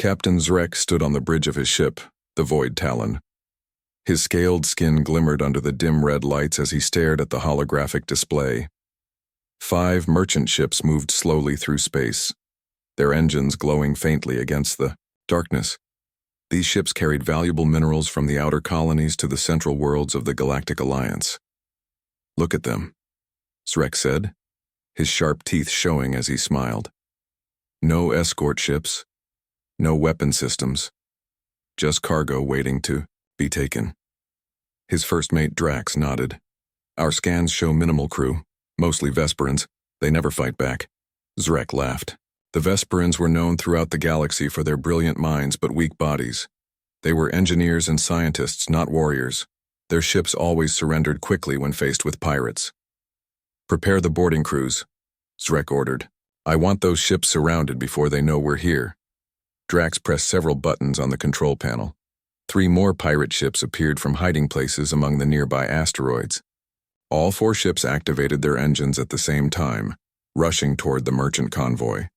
Captain Zrek stood on the bridge of his ship, the Void Talon. His scaled skin glimmered under the dim red lights as he stared at the holographic display. 5 merchant ships moved slowly through space, their engines glowing faintly against the darkness. These ships carried valuable minerals from the outer colonies to the central worlds of the Galactic Alliance. "Look at them," Zrek said, his sharp teeth showing as he smiled. No escort ships, no weapon systems, just cargo waiting to be taken. His first mate Drax nodded. "Our scans show minimal crew, mostly Vesperans. They never fight back." Zrek laughed. The Vesperans were known throughout the galaxy for their brilliant minds but weak bodies. They were engineers and scientists, not warriors. Their ships always surrendered quickly when faced with pirates. "Prepare the boarding crews," Zrek ordered. "I want those ships surrounded before they know we're here." Drax pressed several buttons on the control panel. 3 more pirate ships appeared from hiding places among the nearby asteroids. All 4 ships activated their engines at the same time, rushing toward the merchant convoy.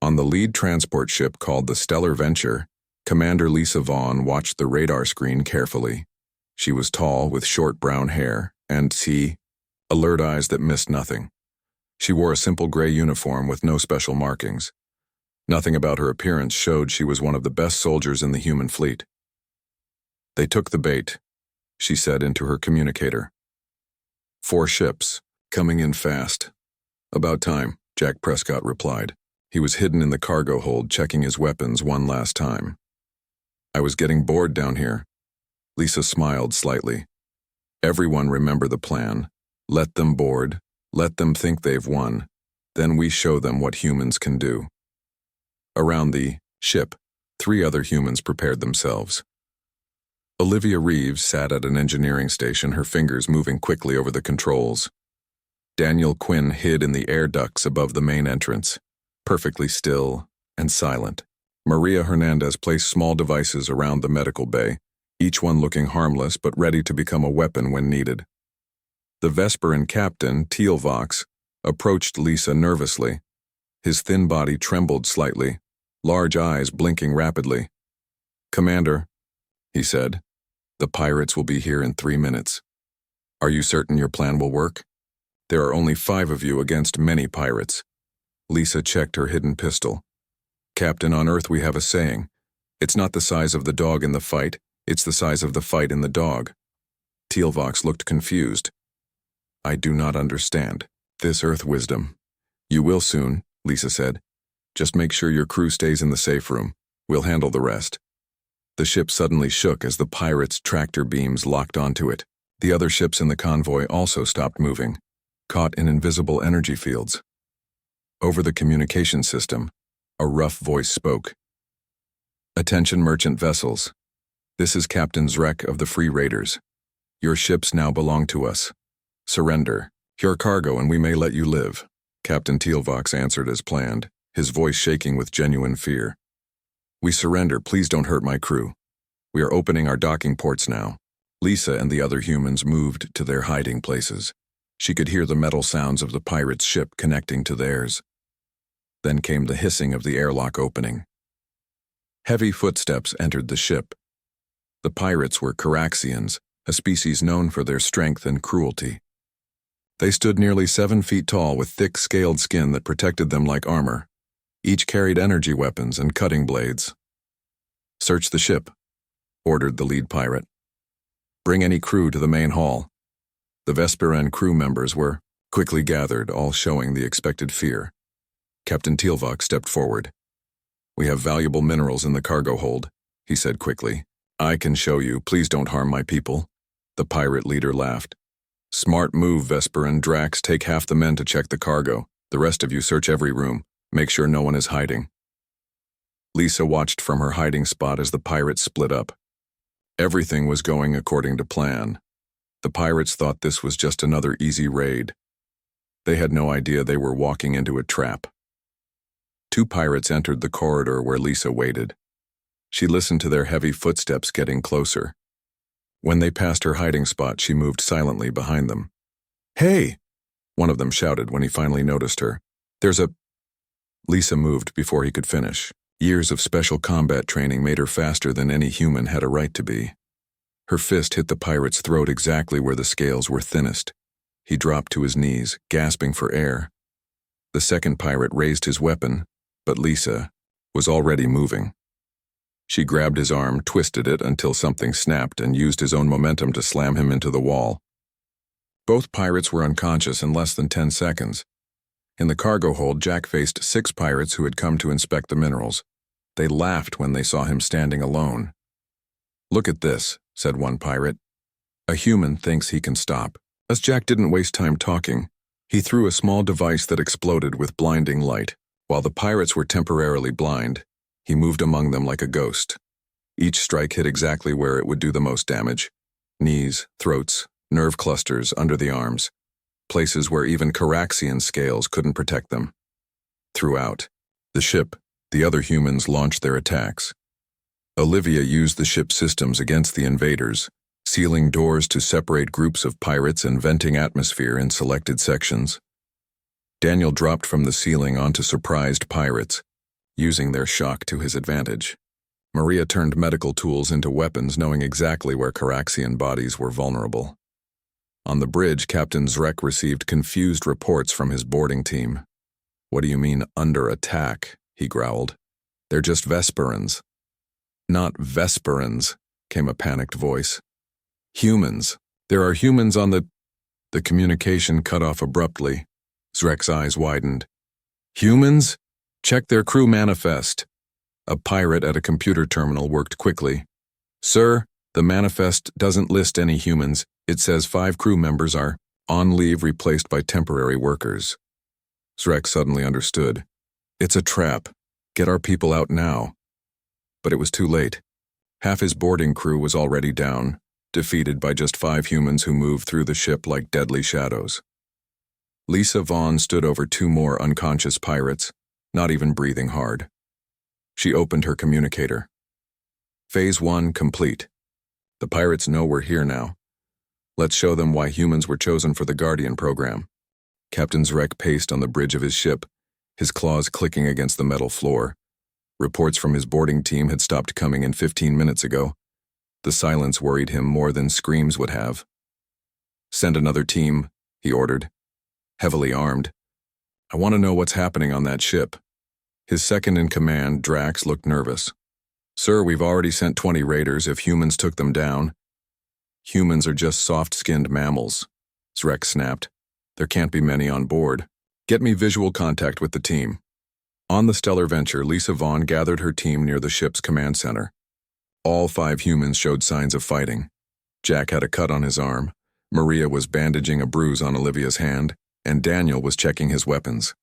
On the lead transport ship called the Stellar Venture, Commander Lisa Vaughn watched the radar screen carefully. She was tall, with short brown hair, and alert eyes that missed nothing. She wore a simple gray uniform with no special markings. Nothing about her appearance showed she was one of the best soldiers in the human fleet. "They took the bait," she said into her communicator. 4 ships, coming in fast. "About time," Jack Prescott replied. He was hidden in the cargo hold, checking his weapons one last time. "I was getting bored down here." Lisa smiled slightly. "Everyone remember the plan. Let them board, let them think they've won. Then we show them what humans can do." Around the ship, 3 other humans prepared themselves. Olivia Reeves sat at an engineering station, her fingers moving quickly over the controls. Daniel Quinn hid in the air ducts above the main entrance, perfectly still and silent. Maria Hernandez placed small devices around the medical bay, each one looking harmless but ready to become a weapon when needed. The Vesperan captain, Tealvox, approached Lisa nervously. His thin body trembled slightly, large eyes blinking rapidly. "Commander," he said, "the pirates will be here in 3 minutes. Are you certain your plan will work? There are only 5 of you against many pirates." Lisa checked her hidden pistol. "Captain, on Earth we have a saying. It's not the size of the dog in the fight, it's the size of the fight in the dog." Tealvox looked confused. "I do not understand this Earth wisdom." "You will soon," Lisa said. "Just make sure your crew stays in the safe room. We'll handle the rest." The ship suddenly shook as the pirates' tractor beams locked onto it. The other ships in the convoy also stopped moving, caught in invisible energy fields. Over the communication system, a rough voice spoke. "Attention merchant vessels. This is Captain Zrek of the Free Raiders. Your ships now belong to us. Surrender your cargo and we may let you live." Captain Tealvox answered as planned, his voice shaking with genuine fear. "We surrender, please don't hurt my crew. We are opening our docking ports now." Lisa and the other humans moved to their hiding places. She could hear the metal sounds of the pirate's ship connecting to theirs. Then came the hissing of the airlock opening. Heavy footsteps entered the ship. The pirates were Caraxians, a species known for their strength and cruelty. They stood nearly 7 feet tall with thick scaled skin that protected them like armor. Each carried energy weapons and cutting blades. "Search the ship," ordered the lead pirate. "Bring any crew to the main hall." The Vesperan crew members were quickly gathered, all showing the expected fear. Captain Tealvox stepped forward. "We have valuable minerals in the cargo hold," he said quickly. "I can show you. Please don't harm my people." The pirate leader laughed. "Smart move, Vesperan. Drax, take half the men to check the cargo. The rest of you search every room. Make sure no one is hiding." Lisa watched from her hiding spot as the pirates split up. Everything was going according to plan. The pirates thought this was just another easy raid. They had no idea they were walking into a trap. 2 pirates entered the corridor where Lisa waited. She listened to their heavy footsteps getting closer. When they passed her hiding spot, she moved silently behind them. "Hey!" one of them shouted when he finally noticed her. "There's a—" Lisa moved before he could finish. Years of special combat training made her faster than any human had a right to be. Her fist hit the pirate's throat exactly where the scales were thinnest. He dropped to his knees, gasping for air. The second pirate raised his weapon, but Lisa was already moving. She grabbed his arm, twisted it until something snapped, and used his own momentum to slam him into the wall. Both pirates were unconscious in less than 10 seconds. In the cargo hold, Jack faced 6 pirates who had come to inspect the minerals. They laughed when they saw him standing alone. "Look at this," said one pirate. "A human thinks he can stop." As Jack didn't waste time talking, he threw a small device that exploded with blinding light. While the pirates were temporarily blind, he moved among them like a ghost. Each strike hit exactly where it would do the most damage: knees, throats, nerve clusters, under the arms, places where even Caraxian scales couldn't protect them. Throughout the ship, the other humans launched their attacks. Olivia used the ship's systems against the invaders, sealing doors to separate groups of pirates and venting atmosphere in selected sections. Daniel dropped from the ceiling onto surprised pirates, using their shock to his advantage. Maria turned medical tools into weapons, knowing exactly where Caraxian bodies were vulnerable. On the bridge, Captain Zrek received confused reports from his boarding team. "What do you mean, under attack?" he growled. "They're just Vesperans." "Not Vesperans," came a panicked voice. "Humans. There are humans on the—" The communication cut off abruptly. Zrek's eyes widened. "Humans? Check their crew manifest." A pirate at a computer terminal worked quickly. "Sir, the manifest doesn't list any humans. It says 5 crew members are on leave, replaced by temporary workers." Zrek suddenly understood. "It's a trap. Get our people out now." But it was too late. Half his boarding crew was already down, defeated by just 5 humans who moved through the ship like deadly shadows. Lisa Vaughn stood over 2 more unconscious pirates, not even breathing hard. She opened her communicator. "Phase 1 complete. The pirates know we're here now. Let's show them why humans were chosen for the Guardian program." Captain Zrek paced on the bridge of his ship, his claws clicking against the metal floor. Reports from his boarding team had stopped coming in 15 minutes ago. The silence worried him more than screams would have. "Send another team," he ordered. "Heavily armed. I want to know what's happening on that ship." His second-in-command, Drax, looked nervous. "Sir, we've already sent 20 raiders if humans took them down." "Humans are just soft-skinned mammals," Zrek snapped. "There can't be many on board. Get me visual contact with the team." On the Stellar Venture, Lisa Vaughn gathered her team near the ship's command center. All 5 humans showed signs of fighting. Jack had a cut on his arm, Maria was bandaging a bruise on Olivia's hand, and Daniel was checking his weapons.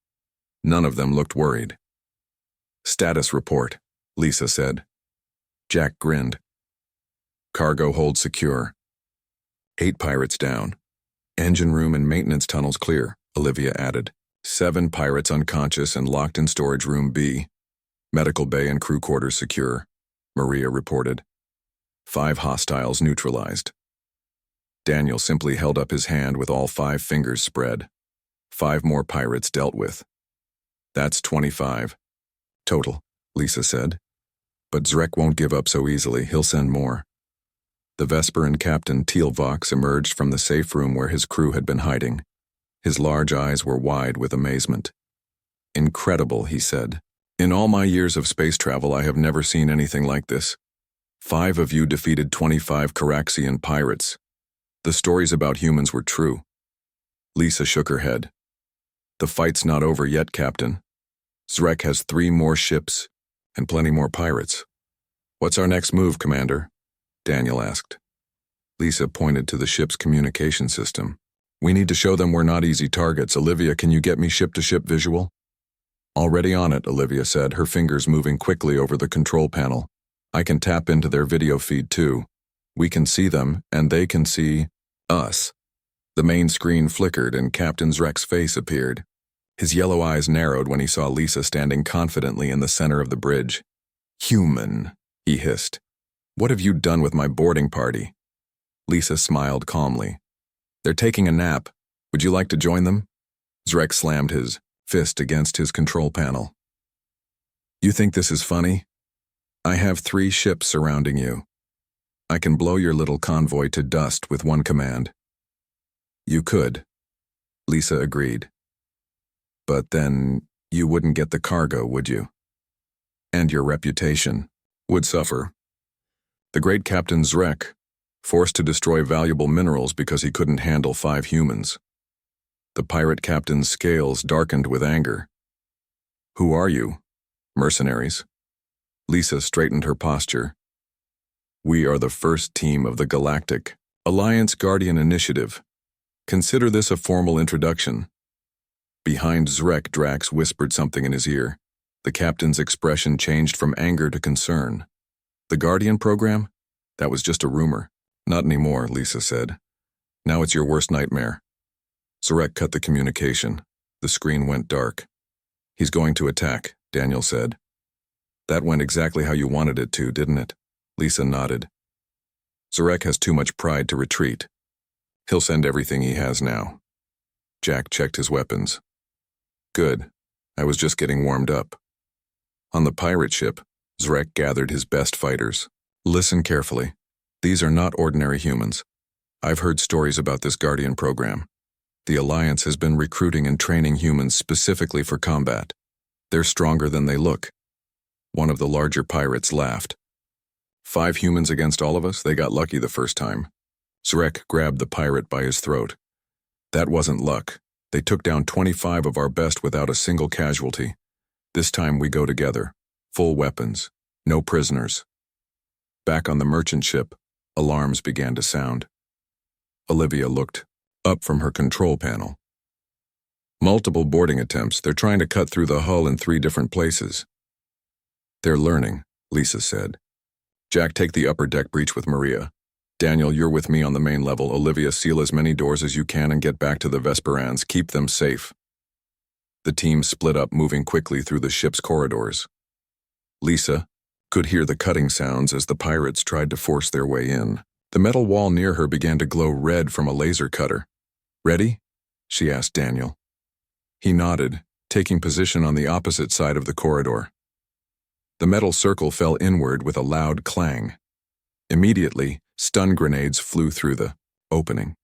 None of them looked worried. "Status report," Lisa said. Jack grinned. "Cargo hold secure. 8 pirates down. Engine room and maintenance tunnels clear," Olivia added. 7 pirates unconscious and locked in storage room B. Medical bay and crew quarters secure, Maria reported. 5 hostiles neutralized. Daniel simply held up his hand with all 5 fingers spread. 5 more pirates dealt with. "That's 25. Total," Lisa said. "But Zrek won't give up so easily. He'll send more." The Vesperan Captain Tealvox emerged from the safe room where his crew had been hiding. His large eyes were wide with amazement. "Incredible," he said. "In all my years of space travel, I have never seen anything like this. 5 of you defeated 25 Caraxian pirates. The stories about humans were true." Lisa shook her head. "The fight's not over yet, Captain. Zrek has 3 more ships and plenty more pirates." "What's our next move, Commander?" Daniel asked. Lisa pointed to the ship's communication system. "We need to show them we're not easy targets. Olivia, can you get me ship-to-ship visual?" "Already on it," Olivia said, her fingers moving quickly over the control panel. "I can tap into their video feed too. We can see them, and they can see us." The main screen flickered and Captain Zrek's face appeared. His yellow eyes narrowed when he saw Lisa standing confidently in the center of the bridge. "Human," he hissed. "What have you done with my boarding party?" Lisa smiled calmly. "They're taking a nap. Would you like to join them?" Zrek slammed his fist against his control panel. You think this is funny? I have 3 ships surrounding you. I can blow your little convoy to dust with one command. You could, Lisa agreed. But then you wouldn't get the cargo, would you? And your reputation would suffer. The great Captain Zrek, forced to destroy valuable minerals because he couldn't handle 5 humans. The pirate captain's scales darkened with anger. Who are you? Mercenaries? Lisa straightened her posture. We are the first team of the Galactic Alliance Guardian Initiative. Consider this a formal introduction. Behind Zrek, Drax whispered something in his ear. The captain's expression changed from anger to concern. The Guardian program? That was just a rumor. Not anymore, Lisa said. Now it's your worst nightmare. Zrek cut the communication. The screen went dark. He's going to attack, Daniel said. That went exactly how you wanted it to, didn't it? Lisa nodded. Zrek has too much pride to retreat. He'll send everything he has now. Jack checked his weapons. Good. I was just getting warmed up. On the pirate ship, Zrek gathered his best fighters. Listen carefully. These are not ordinary humans. I've heard stories about this Guardian program. The Alliance has been recruiting and training humans specifically for combat. They're stronger than they look. One of the larger pirates laughed. 5 humans against all of us? They got lucky the first time. Zrek grabbed the pirate by his throat. That wasn't luck. They took down 25 of our best without a single casualty. This time we go together. Full weapons. No prisoners. Back on the merchant ship, alarms began to sound. Olivia looked up from her control panel. Multiple boarding attempts. They're trying to cut through the hull in 3 different places. They're learning, Lisa said. Jack, take the upper deck breach with Maria. Daniel, you're with me on the main level. Olivia, seal as many doors as you can and get back to the Vesperans. Keep them safe. The team split up, moving quickly through the ship's corridors. Lisa could hear the cutting sounds as the pirates tried to force their way in. The metal wall near her began to glow red from a laser cutter. Ready? She asked Daniel. He nodded, taking position on the opposite side of the corridor. The metal circle fell inward with a loud clang. Immediately, stun grenades flew through the opening.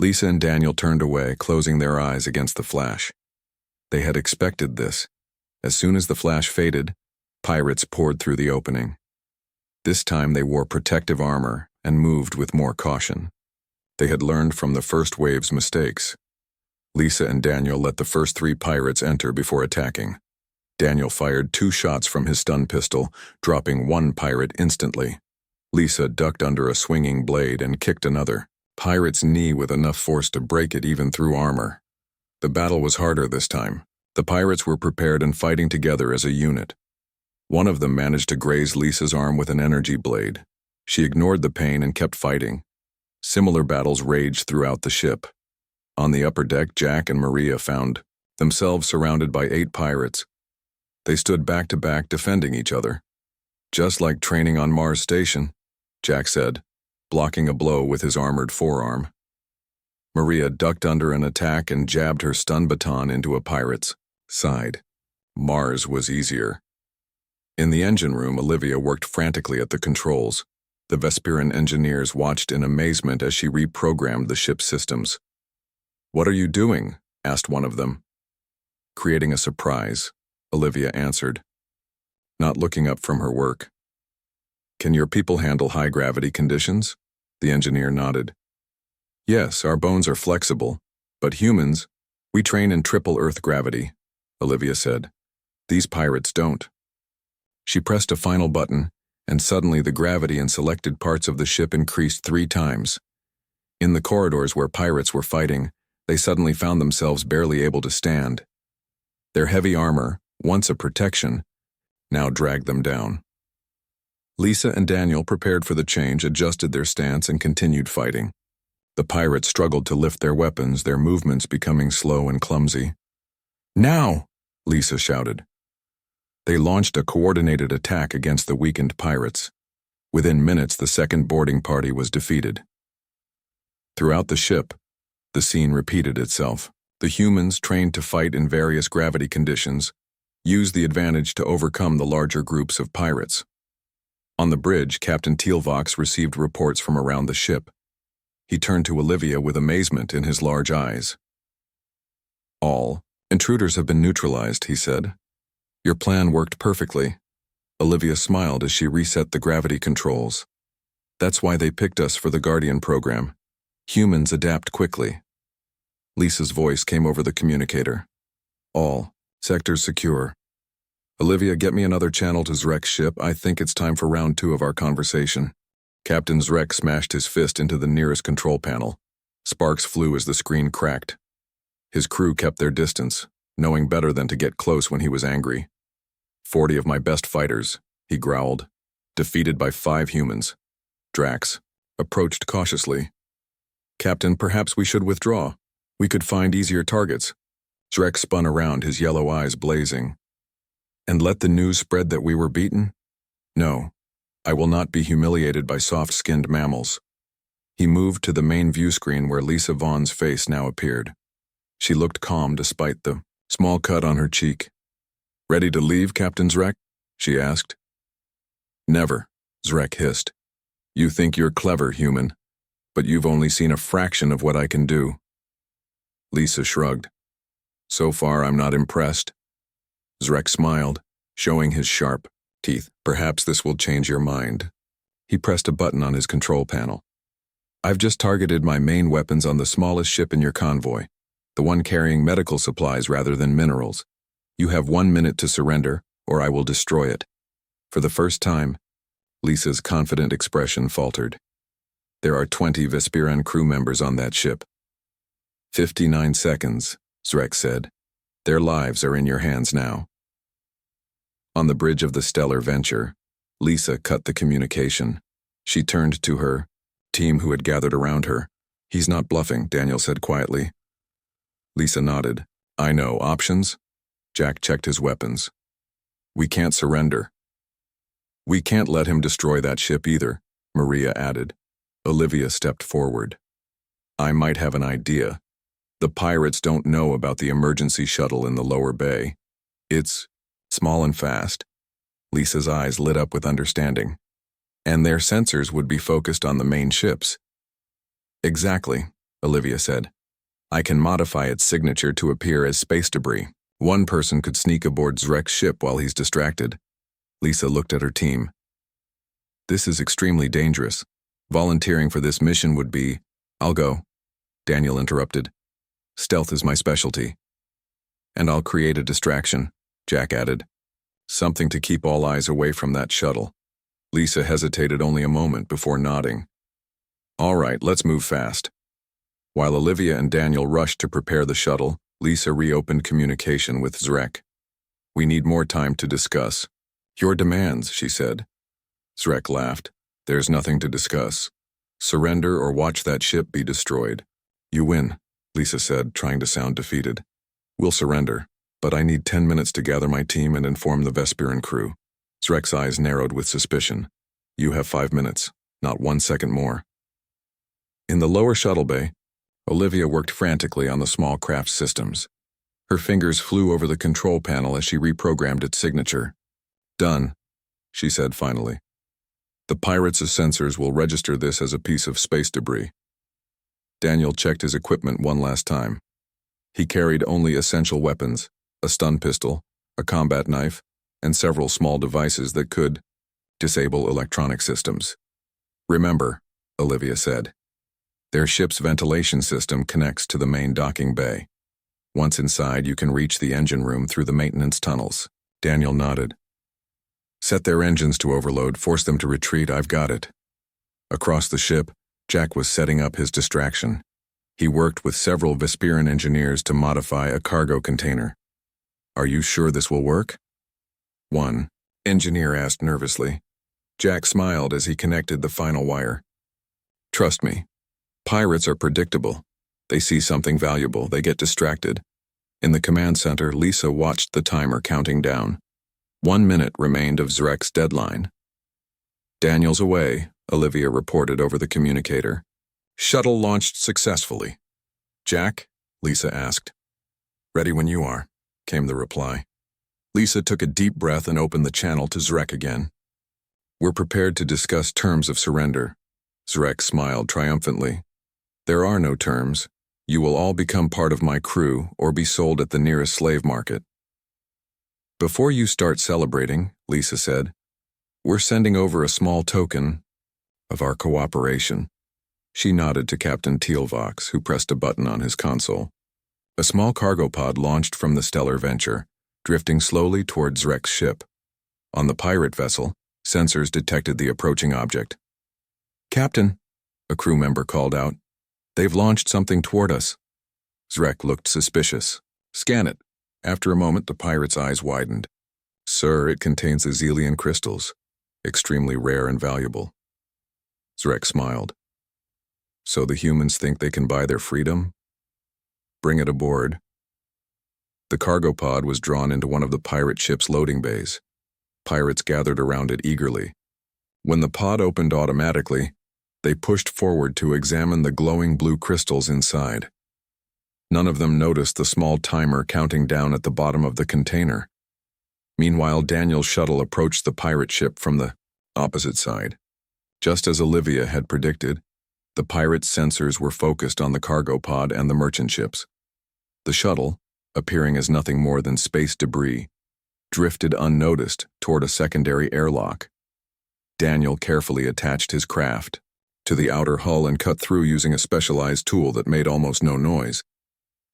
Lisa and Daniel turned away, closing their eyes against the flash. They had expected this. As soon as the flash faded, pirates poured through the opening. This time they wore protective armor and moved with more caution. They had learned from the first wave's mistakes. Lisa and Daniel let the first 3 pirates enter before attacking. Daniel fired 2 shots from his stun pistol, dropping 1 pirate instantly. Lisa ducked under a swinging blade and kicked another pirate's knee with enough force to break it even through armor. The battle was harder this time. The pirates were prepared and fighting together as a unit. One of them managed to graze Lisa's arm with an energy blade. She ignored the pain and kept fighting. Similar battles raged throughout the ship. On the upper deck, Jack and Maria found themselves surrounded by 8 pirates. They stood back to back, defending each other. Just like training on Mars Station, Jack said, blocking a blow with his armored forearm. Maria ducked under an attack and jabbed her stun baton into a pirate's side. Mars was easier. In the engine room, Olivia worked frantically at the controls. The Vesperan engineers watched in amazement as she reprogrammed the ship's systems. "What are you doing?" asked one of them. "Creating a surprise," Olivia answered, not looking up from her work. "Can your people handle high-gravity conditions?" The engineer nodded. "Yes, our bones are flexible, but humans, we train in triple Earth gravity," Olivia said. "These pirates don't." She pressed a final button, and suddenly the gravity in selected parts of the ship increased 3 times. In the corridors where pirates were fighting, they suddenly found themselves barely able to stand. Their heavy armor, once a protection, now dragged them down. Lisa and Daniel, prepared for the change, adjusted their stance and continued fighting. The pirates struggled to lift their weapons, their movements becoming slow and clumsy. "Now!" Lisa shouted. They launched a coordinated attack against the weakened pirates. Within minutes, the second boarding party was defeated. Throughout the ship, the scene repeated itself. The humans, trained to fight in various gravity conditions, Use the advantage to overcome the larger groups of pirates. On the bridge, Captain Tealvox received reports from around the ship. He turned to Olivia with amazement in his large eyes. All intruders have been neutralized, he said. Your plan worked perfectly. Olivia smiled as she reset the gravity controls. That's why they picked us for the Guardian program. Humans adapt quickly. Lisa's voice came over the communicator. All sectors secure. Olivia, get me another channel to Zrek's ship. I think it's time for round 2 of our conversation. Captain Zrek smashed his fist into the nearest control panel. Sparks flew as the screen cracked. His crew kept their distance, knowing better than to get close when he was angry. 40 of my best fighters, he growled, defeated by 5 humans. Drax approached cautiously. Captain, perhaps we should withdraw. We could find easier targets. Zrek spun around, his yellow eyes blazing. And let the news spread that we were beaten? No, I will not be humiliated by soft-skinned mammals. He moved to the main view screen where Lisa Vaughn's face now appeared. She looked calm despite the small cut on her cheek. Ready to leave, Captain Zrek? She asked. Never, Zrek hissed. You think you're clever, human, but you've only seen a fraction of what I can do. Lisa shrugged. So far, I'm not impressed. Zrek smiled, showing his sharp teeth. Perhaps this will change your mind. He pressed a button on his control panel. I've just targeted my main weapons on the smallest ship in your convoy, the one carrying medical supplies rather than minerals. You have 1 minute to surrender, or I will destroy it. For the first time, Lisa's confident expression faltered. There are 20 Vespiran crew members on that ship. 59 seconds, Zrek said. Their lives are in your hands now. On the bridge of the Stellar Venture, Lisa cut the communication. She turned to her team who had gathered around her. He's not bluffing, Daniel said quietly. Lisa nodded. I know. Options? Jack checked his weapons. We can't surrender. We can't let him destroy that ship either, Maria added. Olivia stepped forward. I might have an idea. The pirates don't know about the emergency shuttle in the lower bay. It's small and fast. Lisa's eyes lit up with understanding. And their sensors would be focused on the main ships. Exactly, Olivia said. I can modify its signature to appear as space debris. One person could sneak aboard Zrek's ship while he's distracted. Lisa looked at her team. This is extremely dangerous. Volunteering for this mission would be... I'll go, Daniel interrupted. Stealth is my specialty. And I'll create a distraction, Jack added. Something to keep all eyes away from that shuttle. Lisa hesitated only a moment before nodding. All right, let's move fast. While Olivia and Daniel rushed to prepare the shuttle, Lisa reopened communication with Zrek. We need more time to discuss. Your demands, she said. Zrek laughed. There's nothing to discuss. Surrender or watch that ship be destroyed. You win, Lisa said, trying to sound defeated. We'll surrender, but I need 10 minutes to gather my team and inform the Vespiran crew. Zrek's eyes narrowed with suspicion. You have 5 minutes, not 1 second more. In the lower shuttle bay, Olivia worked frantically on the small craft systems. Her fingers flew over the control panel as she reprogrammed its signature. Done, she said finally. The pirates' sensors will register this as a piece of space debris. Daniel checked his equipment one last time. He carried only essential weapons, a stun pistol, a combat knife, and several small devices that could disable electronic systems. Remember, Olivia said, their ship's ventilation system connects to the main docking bay. Once inside, you can reach the engine room through the maintenance tunnels. Daniel nodded. Set their engines to overload, force them to retreat, I've got it. Across the ship, Jack was setting up his distraction. He worked with several Vespiran engineers to modify a cargo container. Are you sure this will work? One engineer asked nervously. Jack smiled as he connected the final wire. Trust me, pirates are predictable. They see something valuable, they get distracted. In the command center, Lisa watched the timer counting down. 1 minute remained of Zrek's deadline. Daniel's away, Olivia reported over the communicator. Shuttle launched successfully. Jack? Lisa asked. Ready when you are, came the reply. Lisa took a deep breath and opened the channel to Zrek again. "We're prepared to discuss terms of surrender." Zrek smiled triumphantly. "There are no terms. You will all become part of my crew or be sold at the nearest slave market." "Before you start celebrating," Lisa said, "we're sending over a small token of our cooperation." She nodded to Captain Tealvox, who pressed a button on his console. A small cargo pod launched from the stellar venture, drifting slowly toward Zrek's ship. On the pirate vessel, sensors detected the approaching object. "Captain," a crew member called out, "they've launched something toward us." Zrek looked suspicious. "Scan it." After a moment, the pirate's eyes widened. "Sir, it contains Azelian crystals, extremely rare and valuable." Zrek smiled. "So the humans think they can buy their freedom? Bring it aboard." The cargo pod was drawn into one of the pirate ship's loading bays. Pirates gathered around it eagerly. When the pod opened automatically, they pushed forward to examine the glowing blue crystals inside. None of them noticed the small timer counting down at the bottom of the container. Meanwhile, Daniel's shuttle approached the pirate ship from the opposite side. Just as Olivia had predicted, the pirates' sensors were focused on the cargo pod and the merchant ships. The shuttle, appearing as nothing more than space debris, drifted unnoticed toward a secondary airlock. Daniel carefully attached his craft to the outer hull and cut through using a specialized tool that made almost no noise.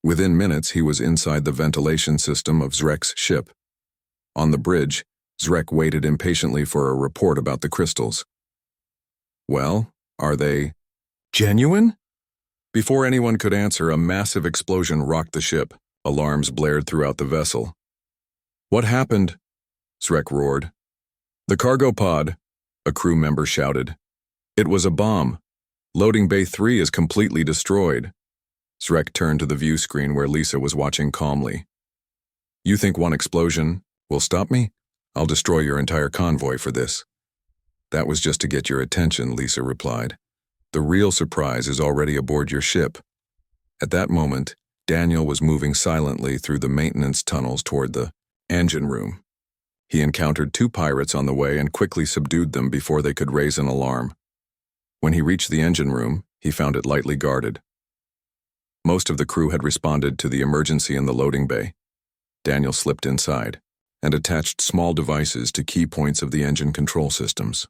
Within minutes, he was inside the ventilation system of Zrek's ship. On the bridge, Zrek waited impatiently for a report about the crystals. "Well, are they genuine?" Before anyone could answer, a massive explosion rocked the ship. Alarms blared throughout the vessel. "What happened?" Zrek roared. "The cargo pod," a crew member shouted. "It was a bomb. Loading Bay 3 is completely destroyed." Zrek turned to the view screen where Lisa was watching calmly. "You think one explosion will stop me? I'll destroy your entire convoy for this." "That was just to get your attention," Lisa replied. "The real surprise is already aboard your ship." At that moment, Daniel was moving silently through the maintenance tunnels toward the engine room. He encountered two pirates on the way and quickly subdued them before they could raise an alarm. When he reached the engine room, he found it lightly guarded. Most of the crew had responded to the emergency in the loading bay. Daniel slipped inside and attached small devices to key points of the engine control systems.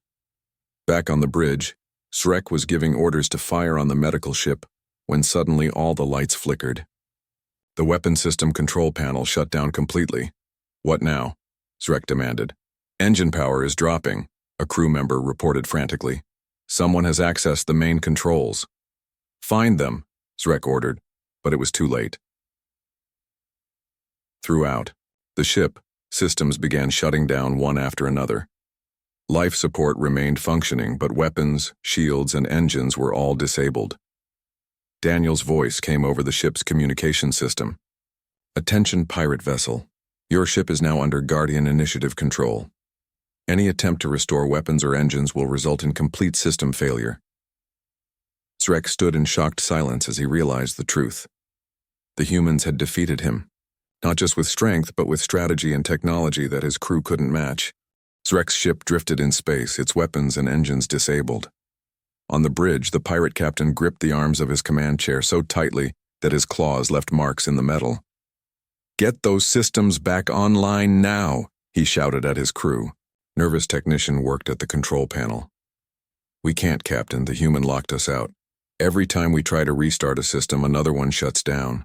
Back on the bridge, Zrek was giving orders to fire on the medical ship when suddenly all the lights flickered. The weapon system control panel shut down completely. "What now?" Zrek demanded. "Engine power is dropping," a crew member reported frantically. "Someone has accessed the main controls." "Find them," Zrek ordered, but it was too late. Throughout the ship, systems began shutting down one after another. Life support remained functioning, but weapons, shields, and engines were all disabled. Daniel's voice came over the ship's communication system. "Attention, pirate vessel. Your ship is now under Guardian Initiative control. Any attempt to restore weapons or engines will result in complete system failure." Zrek stood in shocked silence as he realized the truth. The humans had defeated him, not just with strength, but with strategy and technology that his crew couldn't match. Zrek's ship drifted in space, its weapons and engines disabled. On the bridge, the pirate captain gripped the arms of his command chair so tightly that his claws left marks in the metal. "Get those systems back online now," he shouted at his crew. Nervous technician worked at the control panel. "We can't, Captain. The human locked us out. Every time we try to restart a system, another one shuts down."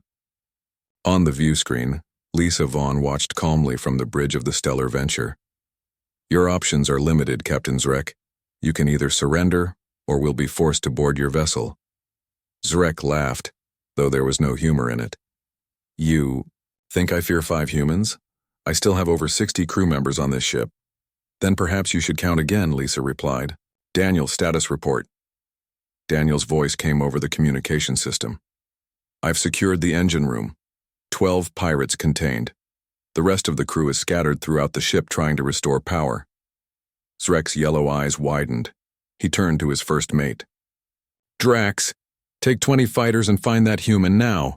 On the view screen, Lisa Vaughn watched calmly from the bridge of the stellar venture. "Your options are limited, Captain Zrek. You can either surrender, or we'll be forced to board your vessel." Zrek laughed, though there was no humor in it. "You think I fear 5 humans? I still have over 60 crew members on this ship." "Then perhaps you should count again," Lisa replied. "Daniel, status report." Daniel's voice came over the communication system. "I've secured the engine room. 12 pirates contained. The rest of the crew is scattered throughout the ship trying to restore power." Zrek's yellow eyes widened. He turned to his first mate. "Drax, take 20 fighters and find that human now."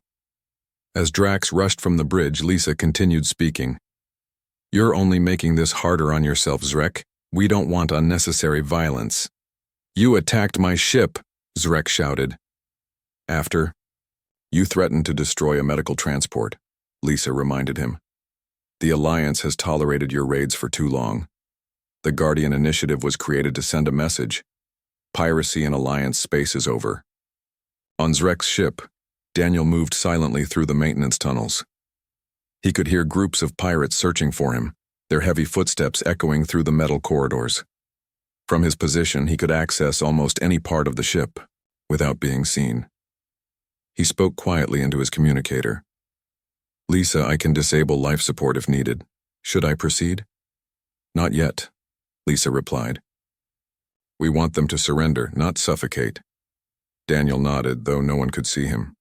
As Drax rushed from the bridge, Lisa continued speaking. You're only making this harder on yourself, Zrek. We don't want unnecessary violence. You attacked my ship, Zrek shouted. After, you threatened to destroy a medical transport, Lisa reminded him. The Alliance has tolerated your raids for too long. The Guardian Initiative was created to send a message. Piracy in Alliance space is over. On Zrek's ship, Daniel moved silently through the maintenance tunnels. He could hear groups of pirates searching for him, their heavy footsteps echoing through the metal corridors. From his position, he could access almost any part of the ship without being seen. He spoke quietly into his communicator. Lisa, I can disable life support if needed. Should I proceed? Not yet, Lisa replied. We want them to surrender, not suffocate. Daniel nodded, though no one could see him.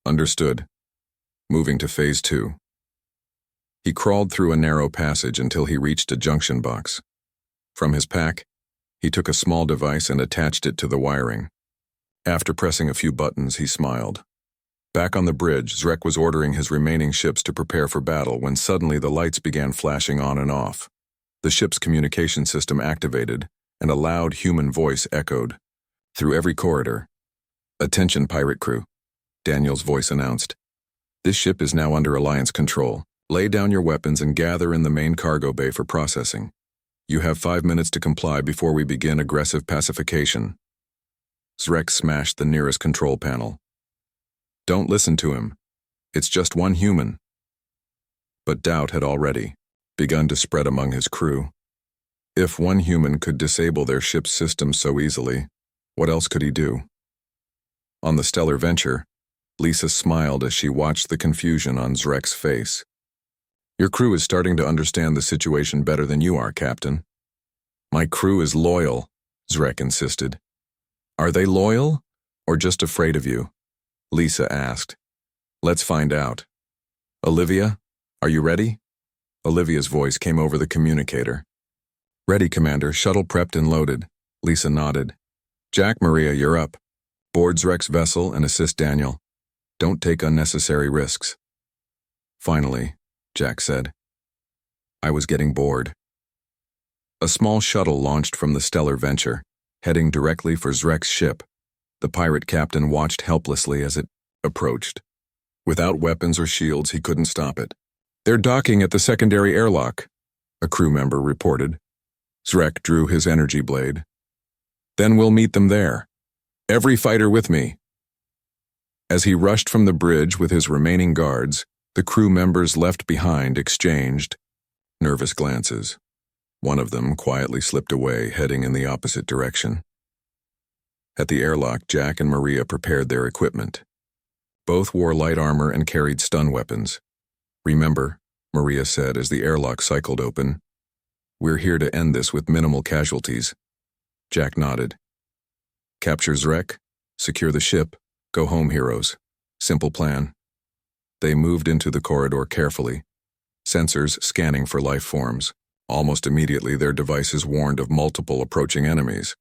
Understood. Moving to Phase 2. He crawled through a narrow passage until he reached a junction box. From his pack, he took a small device and attached it to the wiring. After pressing a few buttons, he smiled. Back on the bridge, Zrek was ordering his remaining ships to prepare for battle when suddenly the lights began flashing on and off. The ship's communication system activated, and a loud human voice echoed through every corridor. Attention, pirate crew, Daniel's voice announced. This ship is now under Alliance control. Lay down your weapons and gather in the main cargo bay for processing. You have 5 minutes to comply before we begin aggressive pacification. Zrek smashed the nearest control panel. Don't listen to him. It's just one human. But doubt had already begun to spread among his crew. If one human could disable their ship's system so easily, what else could he do? On the Stellar Venture, Lisa smiled as she watched the confusion on Zrek's face. Your crew is starting to understand the situation better than you are, Captain. My crew is loyal, Zrek insisted. Are they loyal, or just afraid of you? Lisa asked. Let's find out. Olivia, are you ready? Olivia's voice came over the communicator. Ready, Commander, shuttle prepped and loaded. Lisa nodded. Jack, Maria, you're up. Board Zrek's vessel and assist Daniel. Don't take unnecessary risks. Finally, Jack said. I was getting bored. A small shuttle launched from the Stellar Venture, heading directly for Zrek's ship. The pirate captain watched helplessly as it approached. Without weapons or shields, he couldn't stop it. They're docking at the secondary airlock, a crew member reported. Zrek drew his energy blade. Then we'll meet them there. Every fighter with me. As he rushed from the bridge with his remaining guards, the crew members left behind exchanged nervous glances. One of them quietly slipped away, heading in the opposite direction. At the airlock, Jack and Maria prepared their equipment. Both wore light armor and carried stun weapons. Remember, Maria said as the airlock cycled open, we're here to end this with minimal casualties. Jack nodded. Capture Zrek, secure the ship, go home, heroes. Simple plan. They moved into the corridor carefully, sensors scanning for life forms. Almost immediately, their devices warned of multiple approaching enemies.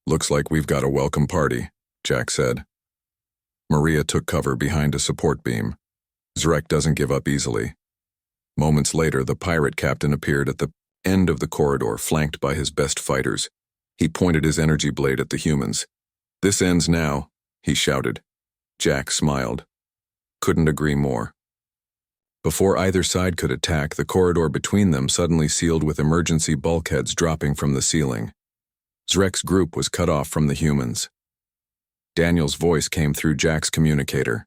Looks like we've got a welcome party, Jack said. Maria took cover behind a support beam. Zrek doesn't give up easily. Moments later, the pirate captain appeared at the end of the corridor, flanked by his best fighters. He pointed his energy blade at the humans. This ends now, he shouted. Jack smiled. Couldn't agree more. Before either side could attack, the corridor between them suddenly sealed with emergency bulkheads dropping from the ceiling. Zrek's group was cut off from the humans. Daniel's voice came through Jack's communicator.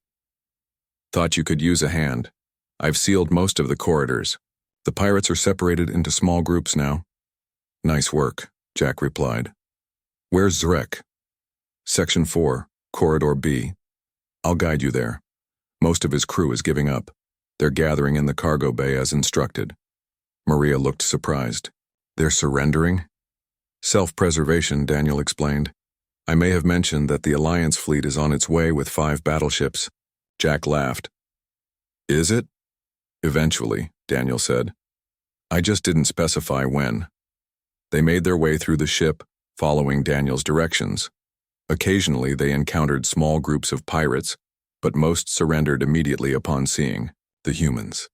Thought you could use a hand. I've sealed most of the corridors. The pirates are separated into small groups now. Nice work, Jack replied. Where's Zrek? Section 4, Corridor B. I'll guide you there. Most of his crew is giving up. They're gathering in the cargo bay as instructed. Maria looked surprised. They're surrendering? Self-preservation, Daniel explained. I may have mentioned that the Alliance fleet is on its way with 5 battleships. Jack laughed. Is it? Eventually, Daniel said. I just didn't specify when. They made their way through the ship, following Daniel's directions. Occasionally, they encountered small groups of pirates, but most surrendered immediately upon seeing the humans.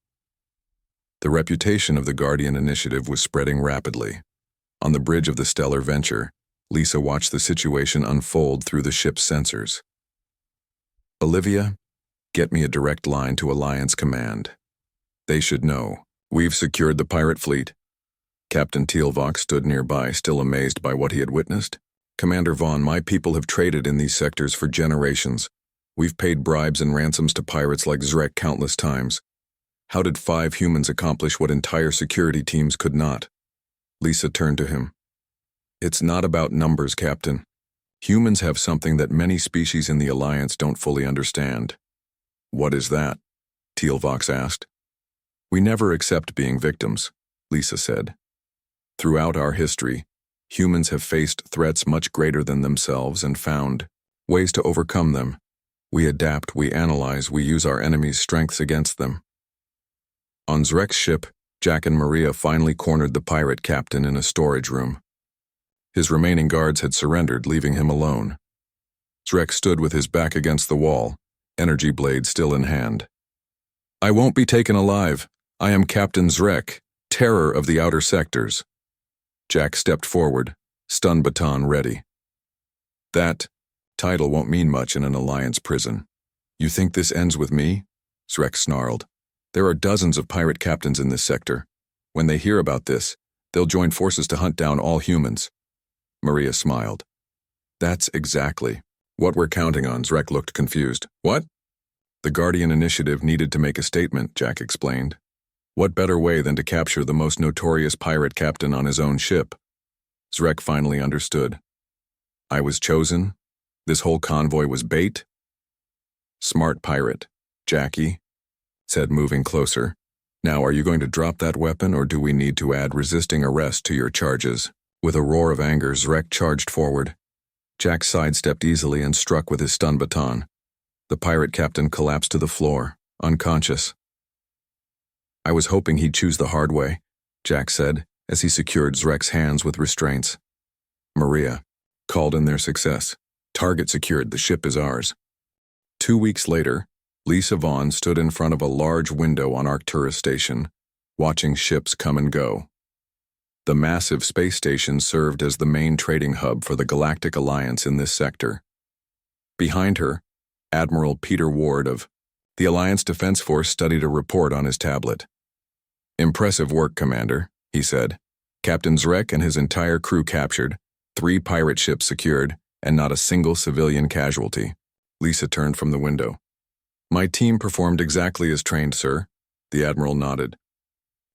The reputation of the Guardian Initiative was spreading rapidly. On the bridge of the stellar venture, Lisa watched the situation unfold through the ship's sensors. "Olivia, get me a direct line to Alliance Command. They should know. We've secured the pirate fleet." Captain Tealvox stood nearby, still amazed by what he had witnessed. "Commander Vaughn, my people have traded in these sectors for generations. We've paid bribes and ransoms to pirates like Zrek countless times. How did 5 humans accomplish what entire security teams could not?" Lisa turned to him. "It's not about numbers, Captain. Humans have something that many species in the Alliance don't fully understand." "What is that?" Tealvox asked. "We never accept being victims," Lisa said. "Throughout our history, humans have faced threats much greater than themselves and found ways to overcome them. We adapt, we analyze, we use our enemies' strengths against them." On Zrek's ship, Jack and Maria finally cornered the pirate captain in a storage room. His remaining guards had surrendered, leaving him alone. Zrek stood with his back against the wall, energy blade still in hand. "I won't be taken alive. I am Captain Zrek, terror of the outer sectors." Jack stepped forward, stun baton ready. "That title won't mean much in an Alliance prison. You think this ends with me?" Zrek snarled. "There are dozens of pirate captains in this sector. When they hear about this, they'll join forces to hunt down all humans." Maria smiled. "That's exactly what we're counting on." Zrek looked confused. "What?" "The Guardian Initiative needed to make a statement," Jack explained. "What better way than to capture the most notorious pirate captain on his own ship?" Zrek finally understood. "I was chosen? This whole convoy was bait?" "Smart pirate, Jackie," said, moving closer. "Now, are you going to drop that weapon, or do we need to add resisting arrest to your charges?" With a roar of anger, Zrek charged forward. Jack sidestepped easily and struck with his stun baton. The pirate captain collapsed to the floor, unconscious. "I was hoping he'd choose the hard way," Jack said, as he secured Zrek's hands with restraints. Maria called in their success. "Target secured, the ship is ours." 2 weeks later, Lisa Vaughn stood in front of a large window on Arcturus Station, watching ships come and go. The massive space station served as the main trading hub for the Galactic Alliance in this sector. Behind her, Admiral Peter Ward of the Alliance Defense Force studied a report on his tablet. "Impressive work, Commander," he said. "Captain Zrek and his entire crew captured, 3 pirate ships secured, and not a single civilian casualty." Lisa turned from the window. "My team performed exactly as trained, sir," the Admiral nodded.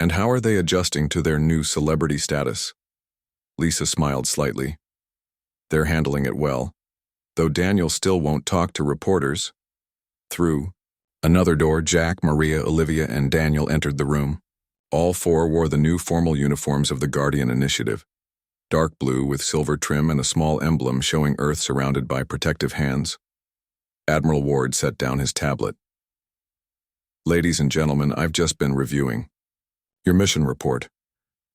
"And how are they adjusting to their new celebrity status?" Lisa smiled slightly. "They're handling it well, though Daniel still won't talk to reporters." Through another door, Jack, Maria, Olivia, and Daniel entered the room. All 4 wore the new formal uniforms of the Guardian Initiative. Dark blue with silver trim and a small emblem showing Earth surrounded by protective hands. Admiral Ward set down his tablet. "Ladies and gentlemen, I've just been reviewing your mission report.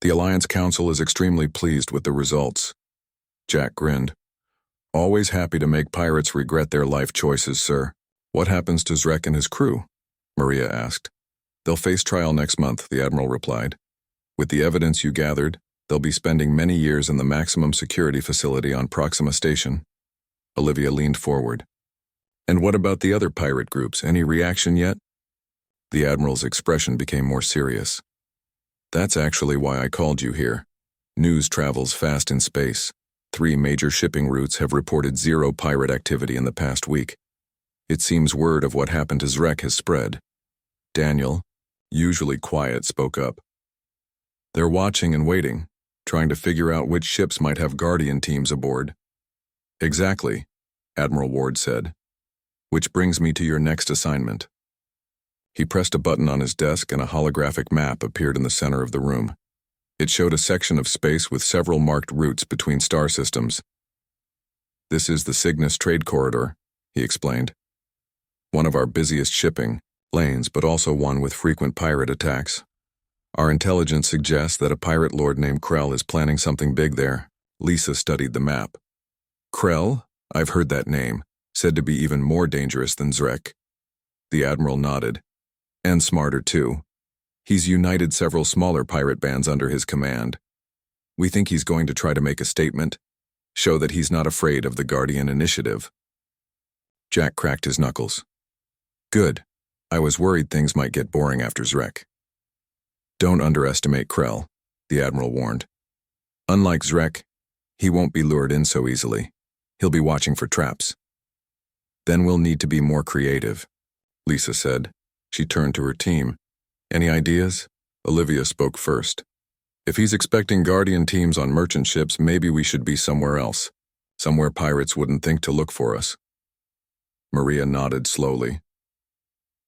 The Alliance Council is extremely pleased with the results." Jack grinned. "Always happy to make pirates regret their life choices, sir." "What happens to Zrek and his crew?" Maria asked. "They'll face trial next month," the Admiral replied. "With the evidence you gathered, they'll be spending many years in the maximum security facility on Proxima Station." Olivia leaned forward. "And what about the other pirate groups? Any reaction yet?" The Admiral's expression became more serious. "That's actually why I called you here. News travels fast in space. 3 major shipping routes have reported 0 pirate activity in the past week. It seems word of what happened to Zrek has spread." Daniel, usually quiet, spoke up. "They're watching and waiting, trying to figure out which ships might have Guardian teams aboard." "Exactly," Admiral Ward said. "Which brings me to your next assignment." He pressed a button on his desk and a holographic map appeared in the center of the room. It showed a section of space with several marked routes between star systems. "This is the Cygnus Trade Corridor," he explained. "One of our busiest shipping lanes, but also one with frequent pirate attacks. Our intelligence suggests that a pirate lord named Krell is planning something big there." Lisa studied the map. "Krell? I've heard that name, said to be even more dangerous than Zrek." The Admiral nodded. "And smarter too. He's united several smaller pirate bands under his command. We think he's going to try to make a statement, show that he's not afraid of the Guardian Initiative. Jack cracked his knuckles. Good. I was worried things might get boring after Zrek. Don't underestimate Krell, the Admiral warned. Unlike Zrek, he won't be lured in so easily. He'll be watching for traps. Then we'll need to be more creative, Lisa said. She turned to her team. Any ideas? Olivia spoke first. If he's expecting Guardian teams on merchant ships, maybe we should be somewhere else. Somewhere pirates wouldn't think to look for us. Maria nodded slowly.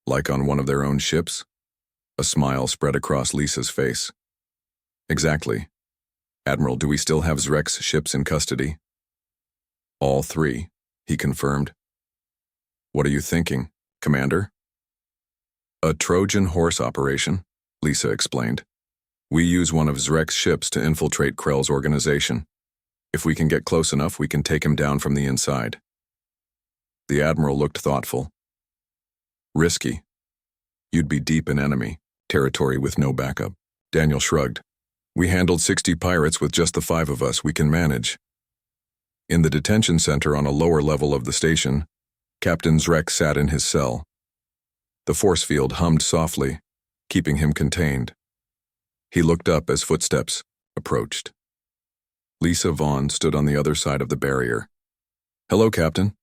Like on one of their own ships? A smile spread across Lisa's face. Exactly. Admiral, do we still have Zrek's ships in custody? All three, he confirmed. What are you thinking, Commander? A Trojan horse operation, Lisa explained. We use one of Zrek's ships to infiltrate Krell's organization. If we can get close enough, we can take him down from the inside. The Admiral looked thoughtful. Risky. You'd be deep in enemy territory with no backup. Daniel shrugged. We handled 60 pirates with just the 5 of us. We can manage. In the detention center on a lower level of the station, Captain Zrek sat in his cell. The force field hummed softly, keeping him contained. He looked up as footsteps approached. Lisa Vaughn stood on the other side of the barrier. Hello, Captain.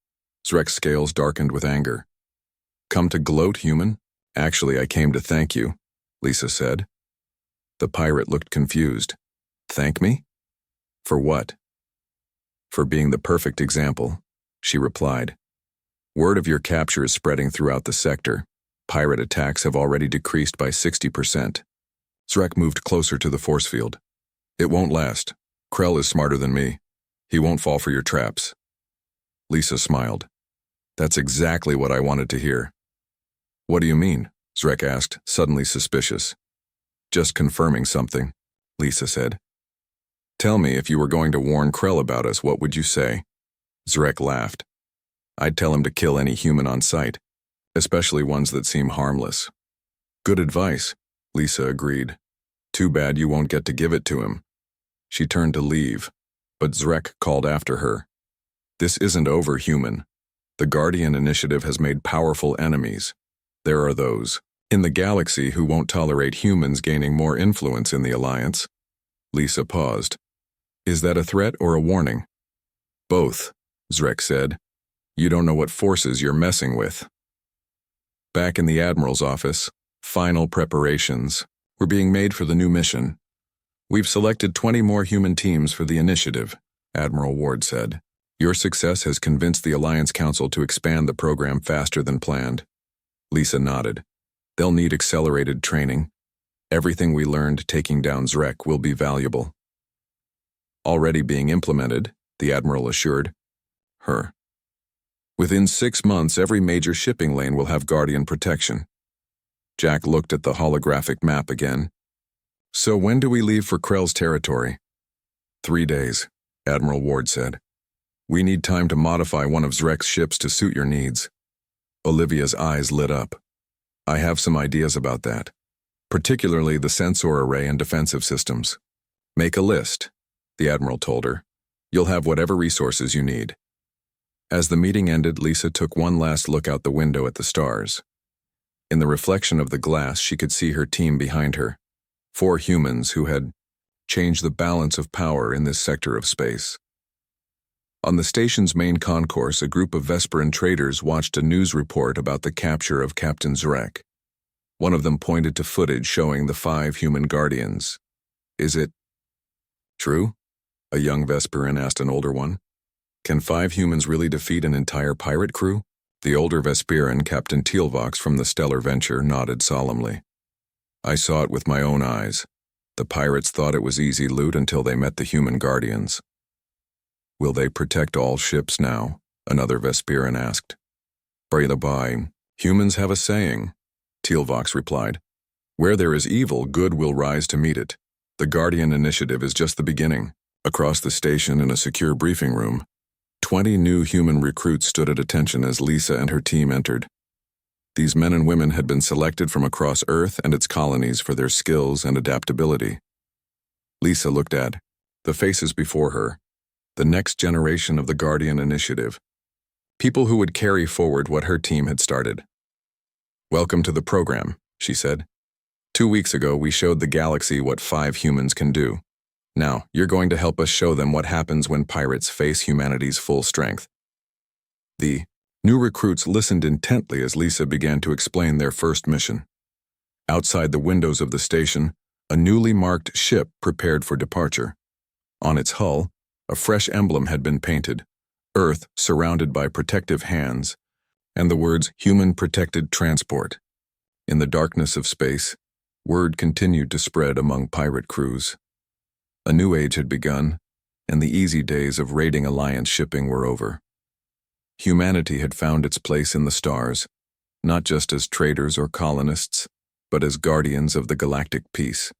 Zrek's scales darkened with anger. Come to gloat, human? Actually, I came to thank you, Lisa said. The pirate looked confused. Thank me? For what? For being the perfect example, she replied. Word of your capture is spreading throughout the sector. Pirate attacks have already decreased by 60%. Zrek moved closer to the force field. It won't last. Krell is smarter than me. He won't fall for your traps. Lisa smiled. That's exactly what I wanted to hear. What do you mean? Zrek asked, suddenly suspicious. Just confirming something, Lisa said. Tell me, if you were going to warn Krell about us, what would you say? Zrek laughed. I'd tell him to kill any human on sight, especially ones that seem harmless. Good advice, Lisa agreed. Too bad you won't get to give it to him. She turned to leave, but Zrek called after her. This isn't over, human. The Guardian Initiative has made powerful enemies. There are those in the galaxy who won't tolerate humans gaining more influence in the Alliance. Lisa paused. Is that a threat or a warning? Both, Zrek said. You don't know what forces you're messing with. Back in the Admiral's office, final preparations were being made for the new mission. We've selected 20 more human teams for the initiative, Admiral Ward said. Your success has convinced the Alliance Council to expand the program faster than planned. Lisa nodded. They'll need accelerated training. Everything we learned taking down Zrek will be valuable. Already being implemented, the Admiral assured her. Within 6 months, every major shipping lane will have Guardian protection. Jack looked at the holographic map again. So when do we leave for Krell's territory? 3 days, Admiral Ward said. We need time to modify one of Zrek's ships to suit your needs. Olivia's eyes lit up. I have some ideas about that, particularly the sensor array and defensive systems. Make a list, the Admiral told her. You'll have whatever resources you need. As the meeting ended, Lisa took one last look out the window at the stars. In the reflection of the glass, she could see her team behind her. 4 humans who had changed the balance of power in this sector of space. On the station's main concourse, a group of Vesperan traders watched a news report about the capture of Captain Zrek. One of them pointed to footage showing the 5 human guardians. Is it true? A young Vesperan asked an older one. Can 5 humans really defeat an entire pirate crew? The older Vesperan, Captain Tealvox from the Stellar Venture, nodded solemnly. I saw it with my own eyes. The pirates thought it was easy loot until they met the human guardians. Will they protect all ships now? Another Vesperan asked. By the by, humans have a saying, Tealvox replied. Where there is evil, good will rise to meet it. The Guardian Initiative is just the beginning. Across the station in a secure briefing room, 20 new human recruits stood at attention as Lisa and her team entered. These men and women had been selected from across Earth and its colonies for their skills and adaptability. Lisa looked at the faces before her, the next generation of the Guardian Initiative, people who would carry forward what her team had started. "Welcome to the program," she said. "2 weeks ago, we showed the galaxy what 5 humans can do. Now, you're going to help us show them what happens when pirates face humanity's full strength." The new recruits listened intently as Lisa began to explain their first mission. Outside the windows of the station, a newly marked ship prepared for departure. On its hull, a fresh emblem had been painted, Earth surrounded by protective hands, and the words "Human Protected Transport." In the darkness of space, word continued to spread among pirate crews. A new age had begun, and the easy days of raiding Alliance shipping were over. Humanity had found its place in the stars, not just as traders or colonists, but as guardians of the galactic peace.